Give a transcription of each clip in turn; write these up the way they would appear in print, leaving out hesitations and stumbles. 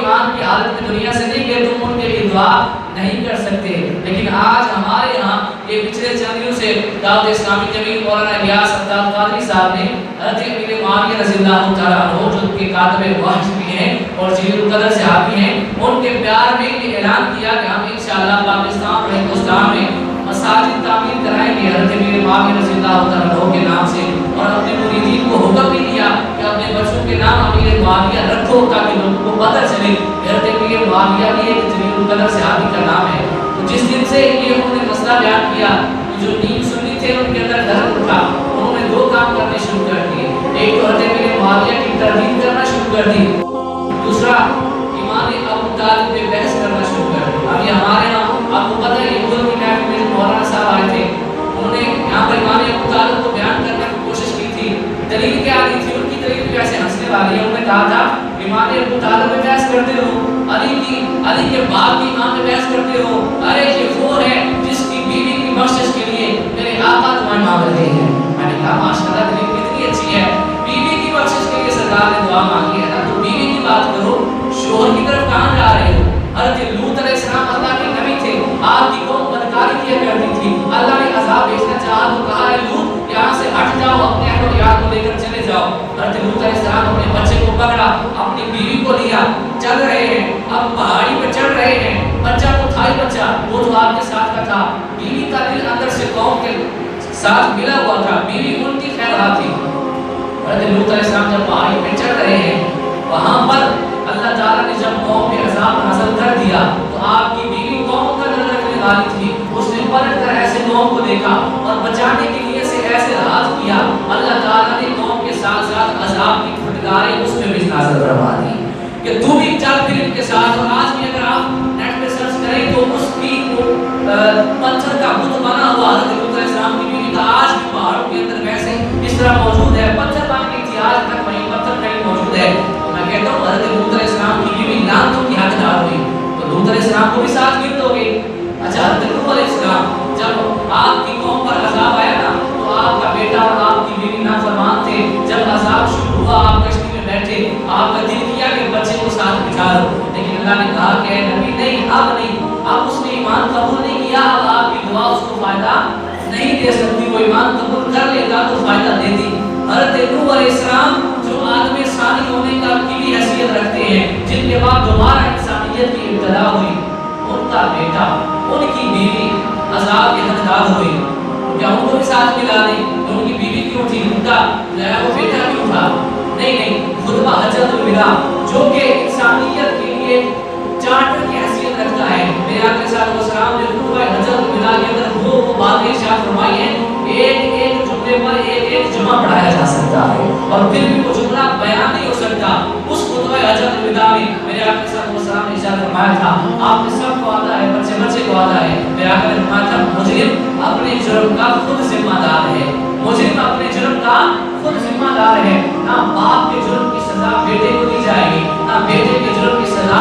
ایمان کی حالت میں دنیا سے نہیں گئے تم ان کے لیے دعا نہیں کر سکتے. لیکن آج ہمارے یہاں یہ پچھلے چند دنوں سے دعوت اسلامی جمیل مولانا الیاس عطار قادری صاحب نے حضرت امیر معاویہ رضی اللہ تعالیٰ عنہ جو کہ کاتب وحی بھی ہیں اور جلیل القدر صحابی ہیں، ان کے پیار میں یہ اعلان کیا کہ ہم انشاءاللہ پاکستان اور ہندوستان میں مساجد تعمیر کرائیں گے حضرت امیر معاویہ رضی اللہ تعالیٰ عنہ کے نام سے. اور اپنے مریدین کو حکم بھی دیا کہ اپنے بچوں کے نام امیر معاویہ رکھو تاکہ لوگوں کو پتہ چلے حضرت امیر معاویہ بھی ایک جلیل القدر صحابی کا نام ہے. تو جس دن سے یہ انہوں نے مسئلہ بیان کیا، جو نیم سنی تھے ان کے اندر درد اٹھا، انہوں نے دو کام کرنے شروع کر دیے. ایک تو حضرت امیر معاویہ کی تردید کرنا شروع کر دی، دوسرا ایمان ابو طالب پہ بحث کرنا شروع کر دی. ابھی ہمارے یہاں آپ کو پتہ ہے یہ گل کی ٹائم میں مولانا صاحب آئے تھے، انہوں نے یہاں پر ایمان ابو طالب کو بیان کرنے کی کوشش کی تھی. دلیل کیا آئی تھی؟ ان کی دلیل بھی ایسے ہنسنے والی ہے. انہوں نے کہا تھا ایمان ابو طالب پہ بحث کرتے ہو، علی کے باپ کی امام پہ بحث کرتے ہو، ارے یہ وہ ہے جس کی بیوی کی بخشش کے لیے میرے آقا تمہیں مانگ رہے ہیں. میں نے کہا ماشاءاللہ دلیل کتنی اچھی ہے، بیوی کی بخشش کے لیے سرکار نے دعا مانگی ہے نا، تو بیوی کی بات کرو، شوہر کی طرف کہاں جا رہے ہو؟ حضرت لوط علیہ السلام اللہ کے نبی تھے، آپ کی قوم بدکاری کیا کرتی تھی، اللہ نے عذاب بھیجنا چاہا تو کہا ہے لوط یہاں سے ہٹ جاؤ، اپنے اہل و عیال کو لے کر چلے جاؤ. حضرت لوط علیہ السلام اپنے بچے کو پکڑا، اپنی بیوی کو لیا، چل رہے ہیں، اب پہاڑی پہ چڑھ رہے ہیں. بچہ تو تھا ہی بچہ، وہ تو آپ کے ساتھ کا تھا، بیوی کا دل اندر سے قوم کے ساتھ ملا ہوا تھا، بیوی ان کی خیر رہا تھی. حضرت لوط علیہ السلام جب پہاڑی پہ چڑھ رہے ہیں، وہاں پر اللہ تعالیٰ نے جب قوم پہ عذاب نازل کر دیا تو آپ کی بیوی قوم کا نظر رکھنے والی تھی، اس نے پلٹ کر ایسے قوم کو دیکھا اور بچانے کے لیے سے ایسے ہاتھ کیا، اللہ تعالیٰ نے قوم کے ساتھ ساتھ عذاب کی پھٹکاریں اس میں بھی نازل فرما دی کہ تو بھی چل پھر ان کے ساتھ. اور آج بھی اگر آپ نیٹ پہ سرچ کریں تو اس کی پتھر کا بت بنا ہوا حضرت لوط علیہ السلام کی بیوی کا آج بھی پہاڑوں کے اندر ویسے اس طرح موجود ہے، پتھر بن گئی تھی، آج تک وہیں پتھر کہیں موجود ہے. میں کہتا ہوں حضرت لوط علیہ السلام کی بیوی لعنتوں کی حقدار ہوئی تو لوط علیہ السلام کو بھی ساتھ گرفت ہو گئی. اچھا حضرت لوط علیہ السلام جب آپ کی قوم پر عذاب آیا نا تو آپ کا بیٹا اور آپ کی بیوی نافرمان تھے. جب عذاب شروع ہوا آپ کشتی میں بیٹھے، آپ کا دل کیا کہ بچے کو ساتھ بٹھا لو، لیکن اللہ نے کہا کہ نبی نہیں، اب نہیں، اب اس نے ایمان قبول نہیں کیا، اب آپ کی دعا اس کو فائدہ نہیں دے سکتی. وہ ایمان قبول کر لیتا تو فائدہ دیتی. حضرت نوح علیہ السلام جو آدم ثانی ہونے کا کی حیثیت رکھتے ہیں، جن کے بعد دوبارہ انسانیت کی ابتدا ہوئی، ان کا بیٹا، ان کی بیوی عذاب کے حقدار ہوئی. کیا ان کو بھی ساتھ ملا دیں؟ ان کی بیوی کیوں تھی، ان کا وہ بیٹا کیوں تھا؟ نہیں، خطبہ حجت الوداع جو کہ انسانیت کے لیے چارٹر کی حیثیت رکھتا ہے، میرے آقا صلی اللہ علیہ وسلم نے خطبہ حجت الوداع کے اندر وہ باتیں ارشاد فرمائی ہیں، ایک جملے پر ایک جمعہ پڑھایا جا سکتا ہے اور پھر بھی وہ جملہ بیان نہیں ہو سکتا. اس خطبہ حجت الوداع میں میرے آقا صلی اللہ علیہ وسلم نے ارشاد فرمایا تھا، آپ نے سب کو آتا ہے، بچے کو آتا ہے، میرے آقا نے فرمایا تھا مجرم اپنے جرم کا خود ذمہ دار ہے، مجرم اپنے جرم کا خود ذمہ دار ہے. نہ باپ کے جرم کی سزا بیٹے کو دی جائے گی، نہ بیٹے کے جرم کی سزا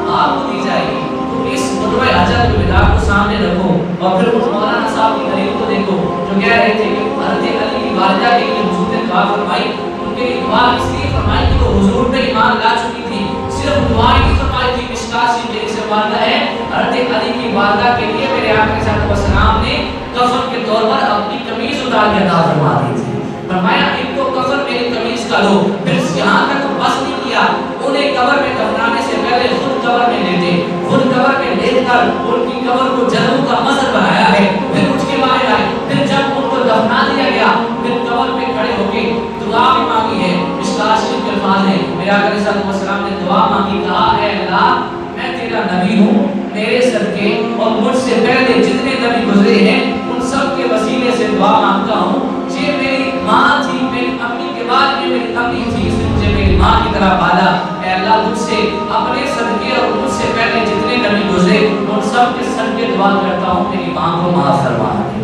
باپ کو دی جائے گی. تو اس خطبہ حجت الوداع کو سامنے رکھو اور پھر اس مولانا صاحب کی دلیل کو دیکھو جو کہہ رہے تھے کہ حضرت علی کی والدہ کے لیے حضور نے دعا فرمائی. ان کے لیے دعا اس لیے فرمائی کہ وہ حضور پہ ایمان لا چکی تھی، صرف دعا ہی فرمائی تھی. مشکات شریف سے والدہ ہے حضرت علی کی والدہ کے لیے میرے آقا صلی اللہ علیہ وسلم نے کفن کے طور پر اپنی قمیض اتار کے عطا فرما دی تھی. فرمایا ان کو کفن میری قمیض کا دو. پھر یہاں تک بس نہیں کیا، انہیں قبر میں دفنانے سے پہلے خود قبر میں لیٹے، خود قبر میں لیٹ کر ان کی قبر کو جنوں کا مظہر بنایا ہے. پھر اٹھ کے باہر آئے، پھر جب ان کو دفنا دیا گیا پھر قبر میں کھڑے ہو کے دعا بھی مانگی ہے. مشکات شریف کے الفاظ ہیں، میرے آقا صلی اللہ علیہ وسلم نے دعا مانگی، کہا اے اللہ میں تیرا نبی ہوں، میرے صدقے اور مجھ سے پہلے جتنے نبی گزرے ہیں ان سب کے وسیلے سے دعا مانگتا ہوں. یہ میری ماں تھی، میری امی کے بعد یہ میری امی تھی، اس نے مجھے میری ماں کی طرح پالا. اے اللہ تجھ سے اپنے صدقے اور مجھ سے پہلے جتنے نبی گزرے ان سب کے صدقے دعا کرتا ہوں میری ماں کو معاف فرما دے.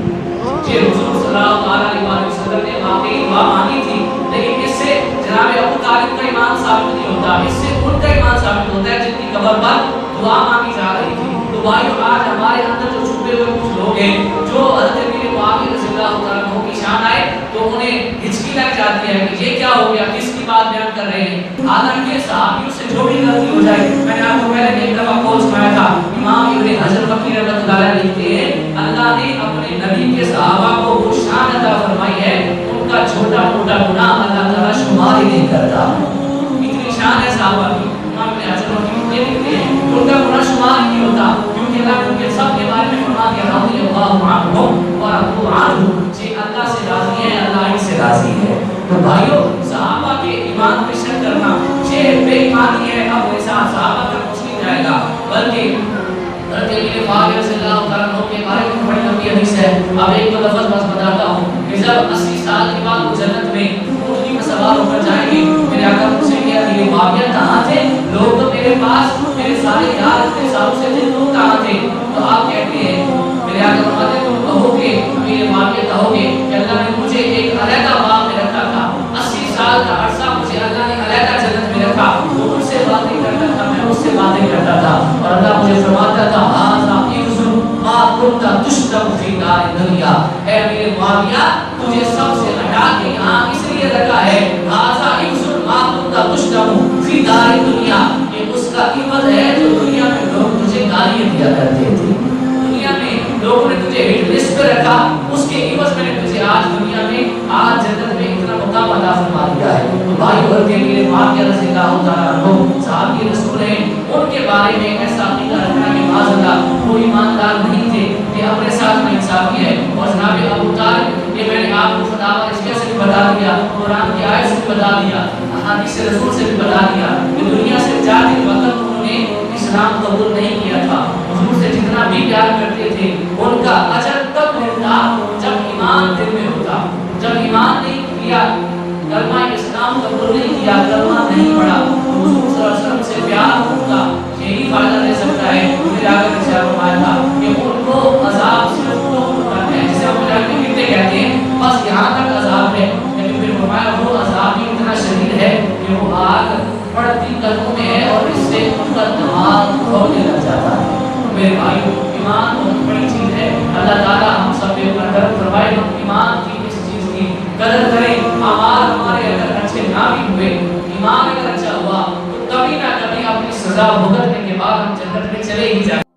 یہ حضور صلی اللہ علیہ وسلم نے واقعی دعا مانگی تھی، لیکن اس سے جناب ابو طالب کا ایمان ثابت نہیں ہوتا، اس سے ان کا ایمان ثابت ہوتا ہے جن کی قبر پر دعا مانگی جا رہی تھی. تو بھائیو آج ہمارے اندر جو چھپے ہوئے کچھ لوگ ہیں جو حضرت امیر معاویہ رضی اللہ تعالیٰ عنہ کی شان آئے تو انہیں ہچکی لگ جاتی ہے کہ یہ کیا ہو گیا، کس کی بات بیان کر رہے ہیں. حالانکہ صحابیوں سے جو بھی غلطی ہو جائے، میں نے بلکہ حضرت امیر پاک رضی اللہ تعالیٰ عنہ کے بارے میں بڑی لمبی حدیث ہے، اب ایک دو لفظ بس بتاتا ہوں کہ جب 80 سال کے بعد وہ جنت میں اونٹنی میں سوار ہو کر جائیں گے، میرے آقا مجھ سے کیا یہ معاویہ کہاں تھے؟ لوگ تو میرے پاس میرے سارے یار اتنے سالوں سے تھے، تم کہاں تھے؟ تو آپ کہتے ہیں میرے آقا فرماتے تم کہو گے، امیر معاویہ کہو گے کہ اللہ نے مجھے ایک علیحدہ باغ میں رکھا تھا، 80 سال کا عرصہ مجھے اللہ نے علیحدہ جنت میں رکھا، وہ مجھ سے باتیں کرتا تھا، میں اس سے باتیں کرتا تھا، اور اللہ مجھے فرماتا تھا ہاذا عِوْزٌ مَا كُنْتَ تُشْتَمُ فِي دَارِ الدُّنْيَا، اے امیر معاویہ تجھے سب سے ہٹا کے یہاں اس لیے رکھا ہے، ہاذا عِوْزٌ مَا كُنْتَ تُشْتَمُ فِي دَارِ الدُّنْيا، یہ اس کا عوض ہے جو دنیا میں لوگ تجھے گالیاں دیا کرتے تھے، دنیا میں لوگوں نے تجھے ہٹ لسٹ پہ رکھا، اس کے عوض میں نے تجھے آج دنیا میں آج جنت میں اتنا مقام عطا فرما دیا ہے۔ تو بھائی اور کے لیے معاویہ رضی اللہ تعالیٰ عنہ صحابی رسول ہیں، ان کے بارے میں ایسا عقیدہ رکھنا کہ معاذ اللہ وہ ایماندار نہیں تھے، یہ اپنے ساتھ میں انصافی ہے، اور جناب ابو طالب یہ میں نے آپ کو فتاوی رضویہ سے بھی بتا دیا، قرآن کی آیت سے بھی بتا دیا، احادیث رسول سے بھی بتا دیا کہ دنیا سے جاتے وقت انہوں نے اسلام قبول نہیں کیا تھا، حضور سے جتنا بھی پیار کرتے تھے ان کا اجر تب ملتا جب ایمان دل میں ہوتا، جب ایمان نہیں کیا، کلمہ اسلام قبول نہیں کیا، کلمہ نہیں پڑھا، حضور صلی اللہ علیہ وسلم سے پیار ہوگا، یہی فائدہ دے سکتا ہے۔ مجھے آگے سے فرمایا تھا کہ ان کو عذاب صرف تو ہوتا ہے جسے ہم مجھے کتنے کہتے ہیں بس یہاں تک عذاب ہے، لیکن پھر فرمایا وہ عذاب ہی اتنا شدید ہے کہ وہ آگ پڑتی قدموں میں ہے اور اس سے ان کا دماغ کھولنے لگ جاتا ہے۔ میرے بھائی ایمان بہت بڑی چیز ہے، اللہ تعالیٰ ہم سب پہ اپنا کرم فرمائے، ہم ایمان کی اس چیز کی قدر کریں، اعمال ہمارے اگر اچھے نہ بھی ہوئے، ایمان اگر اچھا ہوا تو کبھی نہ کبھی اپنی سزا بھگتنے کے بعد ہم جنت میں چلے ہی جائیں۔